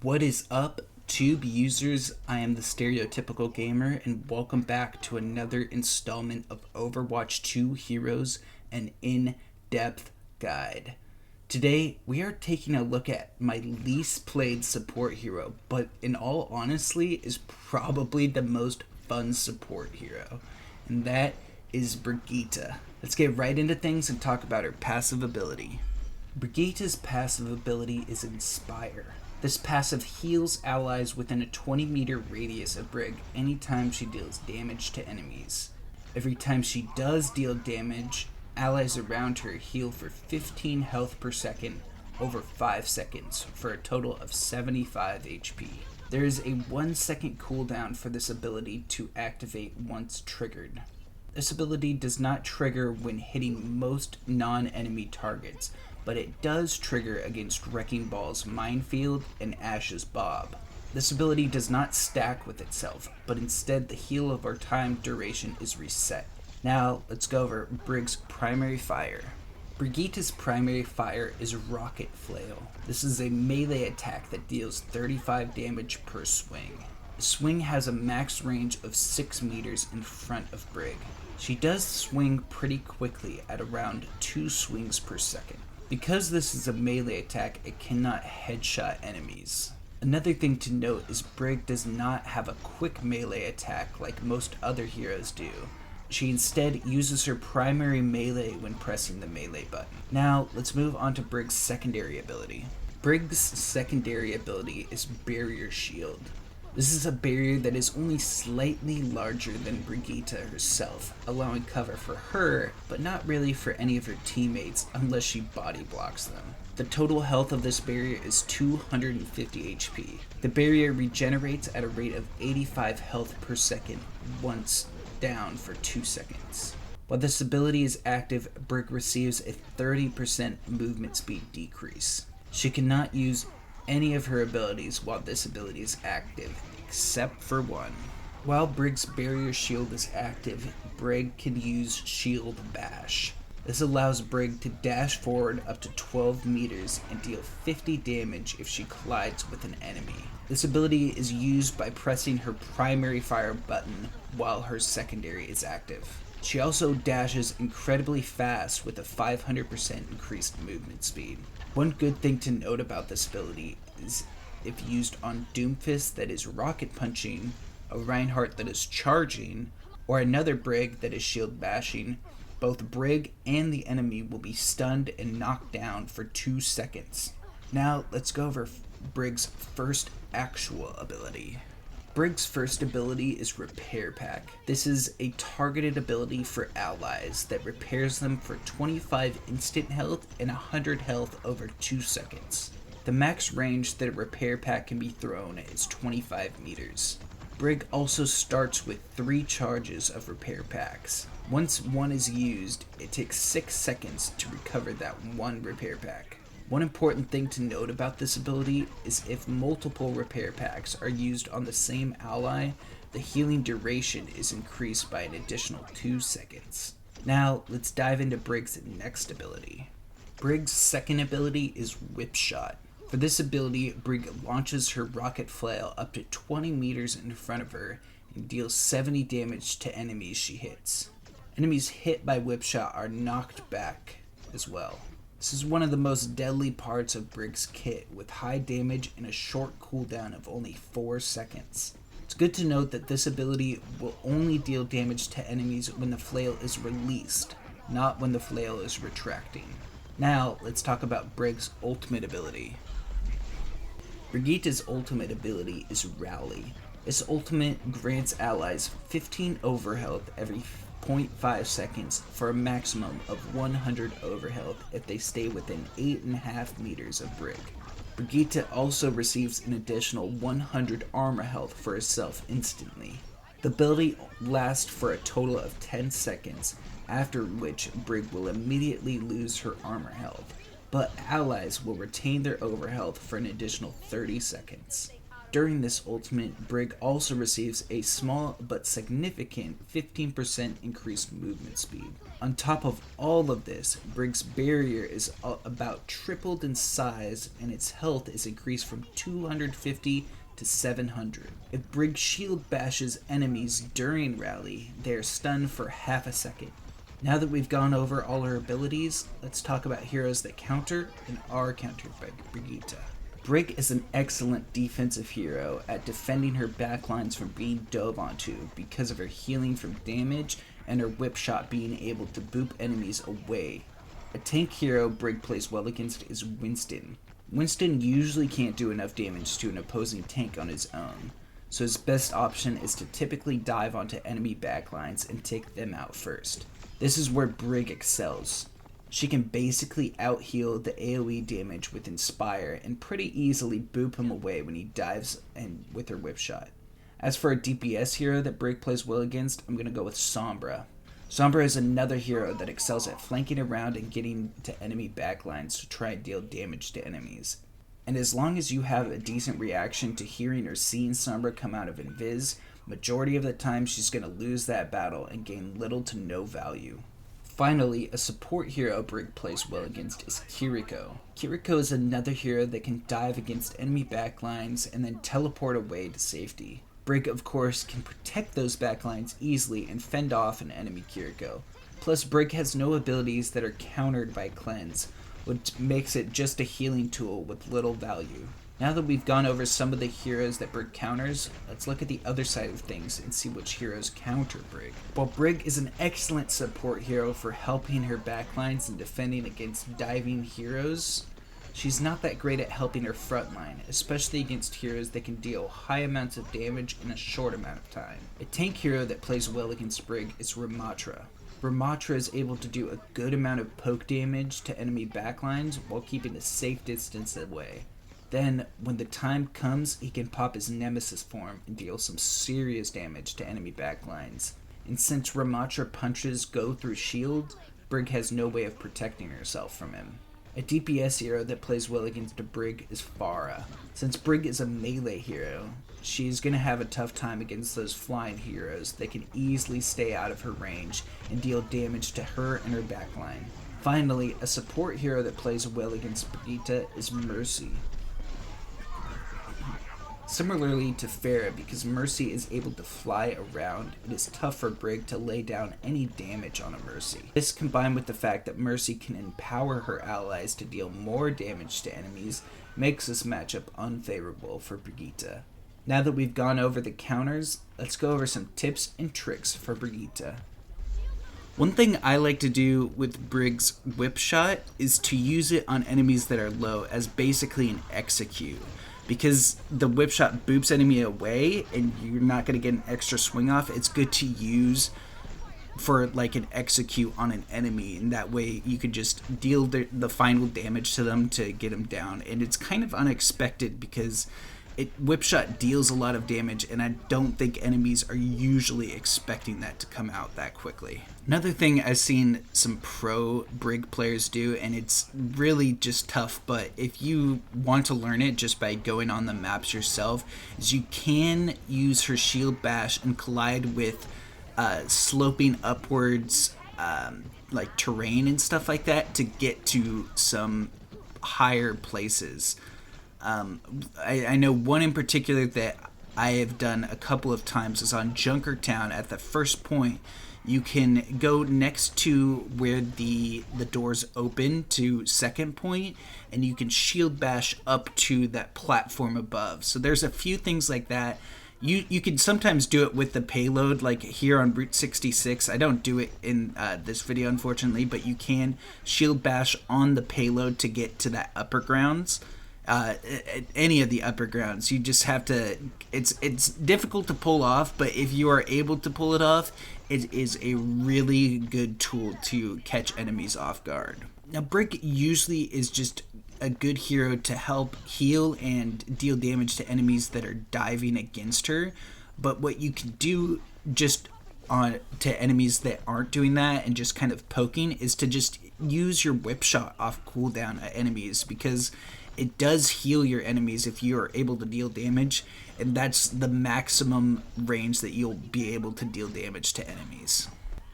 What is up, Tube users? I am the Stereotypical Gamer, and welcome back to another installment of Overwatch 2 Heroes, an in-depth guide. Today, we are taking a look at my least played support hero, but in all honesty, is probably the most fun support hero, and that is Brigitte. Let's get right into things and talk about her passive ability. Brigitte's passive ability is Inspire. This passive heals allies within a 20-meter radius of Brig anytime she deals damage to enemies. Every time she does deal damage, allies around her heal for 15 health per second over 5 seconds for a total of 75 HP. There is a 1 second cooldown for this ability to activate once triggered. This ability does not trigger when hitting most non-enemy targets, but it does trigger against Wrecking Ball's Minefield and Ash's Bob. This ability does not stack with itself, but instead the heal of our time duration is reset. Now let's go over Brig's primary fire. Brigitte's primary fire is Rocket Flail. This is a melee attack that deals 35 damage per swing. The swing has a max range of 6 meters in front of Brig. She does swing pretty quickly at around 2 swings per second. Because this is a melee attack, it cannot headshot enemies. Another thing to note is Brig does not have a quick melee attack like most other heroes do. She instead uses her primary melee when pressing the melee button. Now, let's move on to Brig's secondary ability. Brig's secondary ability is Barrier Shield. This is a barrier that is only slightly larger than Brigitte herself, allowing cover for her, but not really for any of her teammates unless she body blocks them. The total health of this barrier is 250 HP. The barrier regenerates at a rate of 85 health per second once down for 2 seconds. While this ability is active, Brig receives a 30% movement speed decrease. She cannot use any of her abilities while this ability is active, except for one. While Brig's Barrier Shield is active, Brig can use Shield Bash. This allows Brig to dash forward up to 12 meters and deal 50 damage if she collides with an enemy. This ability is used by pressing her primary fire button while her secondary is active. She also dashes incredibly fast with a 500% increased movement speed. One good thing to note about this ability is if used on Doomfist that is rocket punching, a Reinhardt that is charging, or another Brig that is shield bashing, both Brig and the enemy will be stunned and knocked down for 2 seconds. Now let's go over Brig's first actual ability. Brig's first ability is Repair Pack. This is a targeted ability for allies that repairs them for 25 instant health and 100 health over 2 seconds. The max range that a Repair Pack can be thrown is 25 meters. Brig also starts with 3 charges of Repair Packs. Once one is used, it takes 6 seconds to recover that one Repair Pack. One important thing to note about this ability is if multiple Repair Packs are used on the same ally, the healing duration is increased by an additional 2 seconds. Now, let's dive into Brig's next ability. Brig's second ability is Whip Shot. For this ability, Brig launches her Rocket Flail up to 20 meters in front of her and deals 70 damage to enemies she hits. Enemies hit by Whip Shot are knocked back as well. This is one of the most deadly parts of Brig's kit, with high damage and a short cooldown of only 4 seconds. It's good to note that this ability will only deal damage to enemies when the flail is released, not when the flail is retracting. Now, let's talk about Brig's ultimate ability. Brigitte's ultimate ability is Rally. This ultimate grants allies 15 overhealth every 0.5 seconds for a maximum of 100 overhealth if they stay within 8.5 meters of Brig. Brigitte also receives an additional 100 armor health for herself instantly. The ability lasts for a total of 10 seconds, after which Brig will immediately lose her armor health, but allies will retain their overhealth for an additional 30 seconds. During this ultimate, Brig also receives a small but significant 15% increased movement speed. On top of all of this, Brig's barrier is about tripled in size and its health is increased from 250 to 700. If Brig shield bashes enemies during rally, they are stunned for half a second. Now that we've gone over all her abilities, let's talk about heroes that counter and are countered by Brigitte. Brig is an excellent defensive hero at defending her backlines from being dove onto because of her healing from damage and her whip shot being able to boop enemies away. A tank hero Brig plays well against is Winston. Winston usually can't do enough damage to an opposing tank on his own, so his best option is to typically dive onto enemy backlines and take them out first. This is where Brig excels. She can basically out-heal the AoE damage with Inspire and pretty easily boop him away when he dives and with her whip shot. As for a DPS hero that Brig plays well against, I'm going to go with Sombra. Sombra is another hero that excels at flanking around and getting to enemy backlines to try and deal damage to enemies. And as long as you have a decent reaction to hearing or seeing Sombra come out of Invis, majority of the time she's going to lose that battle and gain little to no value. Finally, a support hero Brig plays well against is Kiriko. Kiriko is another hero that can dive against enemy backlines and then teleport away to safety. Brig, of course, can protect those backlines easily and fend off an enemy Kiriko. Plus, Brig has no abilities that are countered by Cleanse, which makes it just a healing tool with little value. Now that we've gone over some of the heroes that Brig counters, let's look at the other side of things and see which heroes counter Brig. While Brig is an excellent support hero for helping her backlines and defending against diving heroes, she's not that great at helping her frontline, especially against heroes that can deal high amounts of damage in a short amount of time. A tank hero that plays well against Brig is Ramatra. Ramatra is able to do a good amount of poke damage to enemy backlines while keeping a safe distance away. Then, when the time comes, he can pop his Nemesis form and deal some serious damage to enemy backlines. And since Ramatra punches go through shields, Brig has no way of protecting herself from him. A DPS hero that plays well against a Brig is Pharah. Since Brig is a melee hero, she's going to have a tough time against those flying heroes that can easily stay out of her range and deal damage to her and her backline. Finally, a support hero that plays well against Brigitte is Mercy. Similarly to Pharah, because Mercy is able to fly around, it is tough for Brig to lay down any damage on a Mercy. This, combined with the fact that Mercy can empower her allies to deal more damage to enemies, makes this matchup unfavorable for Brigitte. Now that we've gone over the counters, let's go over some tips and tricks for Brigitte. One thing I like to do with Brig's whip shot is to use it on enemies that are low as basically an execute. Because the whip shot boops enemy away and you're not going to get an extra swing off, it's good to use for like an execute on an enemy, and that way you could just deal the final damage to them to get them down. And it's kind of unexpected because whip shot deals a lot of damage, and I don't think enemies are usually expecting that to come out that quickly. Another thing I've seen some pro Brig players do, and it's really just tough, but if you want to learn it just by going on the maps yourself, is you can use her shield bash and collide with sloping upwards like terrain and stuff like that to get to some higher places. I know one in particular that I have done a couple of times is on Junkertown. At the first point, you can go next to where the doors open to second point, and you can shield bash up to that platform above. So there's a few things like that. You can sometimes do it with the payload, like here on Route 66. I don't do it in this video, unfortunately, but you can shield bash on the payload to get to that upper grounds. Any of the upper grounds, you just have to, it's difficult to pull off, but if you are able to pull it off, it is a really good tool to catch enemies off guard. Now, Brig usually is just a good hero to help heal and deal damage to enemies that are diving against her, but what you can do just to enemies that aren't doing that and just kind of poking is to just use your whip shot off cooldown at enemies, because it does heal your enemies if you are able to deal damage, and that's the maximum range that you'll be able to deal damage to enemies.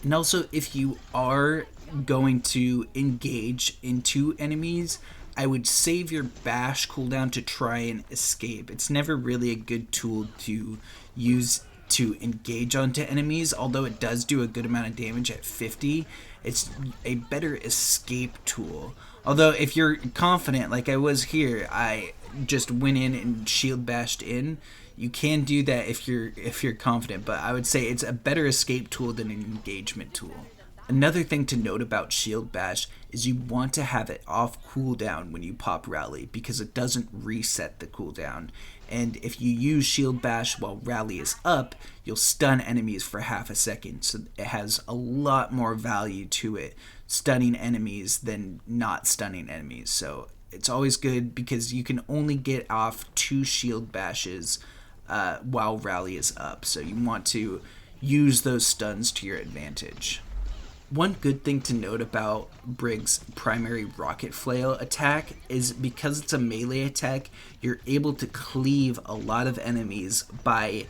And also, if you are going to engage into enemies, I would save your bash cooldown to try and escape. It's never really a good tool to use to engage onto enemies, although it does do a good amount of damage at 50. It's a better escape tool. Although if you're confident, like I was here, I just went in and shield bashed in. You can do that if you're confident, but I would say it's a better escape tool than an engagement tool. Another thing to note about Shield Bash is you want to have it off cooldown when you pop Rally because it doesn't reset the cooldown. And if you use Shield Bash while Rally is up, you'll stun enemies for half a second. So it has a lot more value to it, stunning enemies than not stunning enemies. So it's always good because you can only get off 2 Shield Bashes while Rally is up. So you want to use those stuns to your advantage. One good thing to note about Brig's primary rocket flail attack is because it's a melee attack, you're able to cleave a lot of enemies by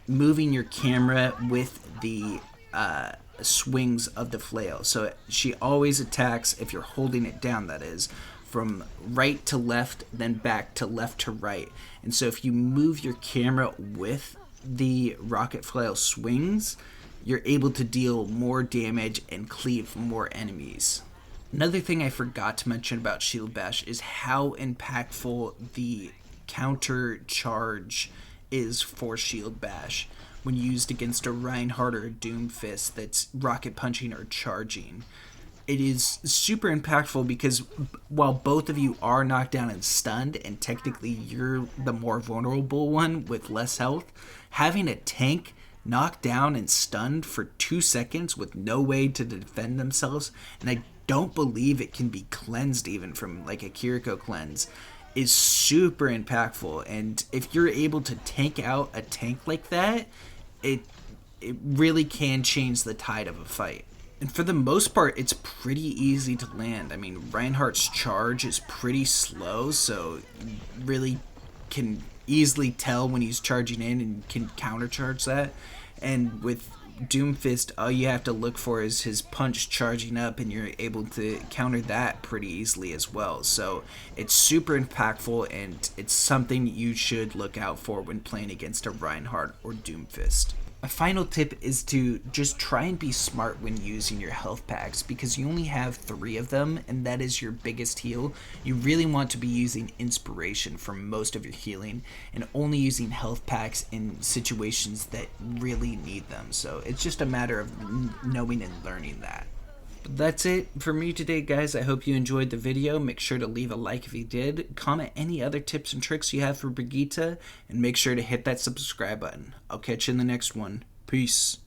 moving your camera with the swings of the flail. So she always attacks, if you're holding it down that is, from right to left, then back to left to right. And so if you move your camera with the rocket flail swings, you're able to deal more damage and cleave more enemies. Another thing I forgot to mention about Shield Bash is how impactful the counter charge is for Shield Bash when used against a Reinhardt or a Doomfist that's rocket punching or charging. It is super impactful because while both of you are knocked down and stunned, and technically you're the more vulnerable one with less health, having a tank knocked down and stunned for 2 seconds with no way to defend themselves, and I don't believe it can be cleansed even from like a Kiriko cleanse, is super impactful. And if you're able to tank out a tank like that, it really can change the tide of a fight. And for the most part, it's pretty easy to land. I mean, Reinhardt's charge is pretty slow, so you really can easily tell when he's charging in and can countercharge that. And with Doomfist, all you have to look for is his punch charging up, and you're able to counter that pretty easily as well. So it's super impactful, and it's something you should look out for when playing against a Reinhardt or Doomfist. My final tip is to just try and be smart when using your health packs, because you only have 3 of them, and that is your biggest heal. You really want to be using inspiration for most of your healing, and only using health packs in situations that really need them. So it's just a matter of knowing and learning that. But that's it for me today, guys. I hope you enjoyed the video. Make sure to leave a like if you did. Comment any other tips and tricks you have for Brigitte, and make sure to hit that subscribe button. I'll catch you in the next one. Peace.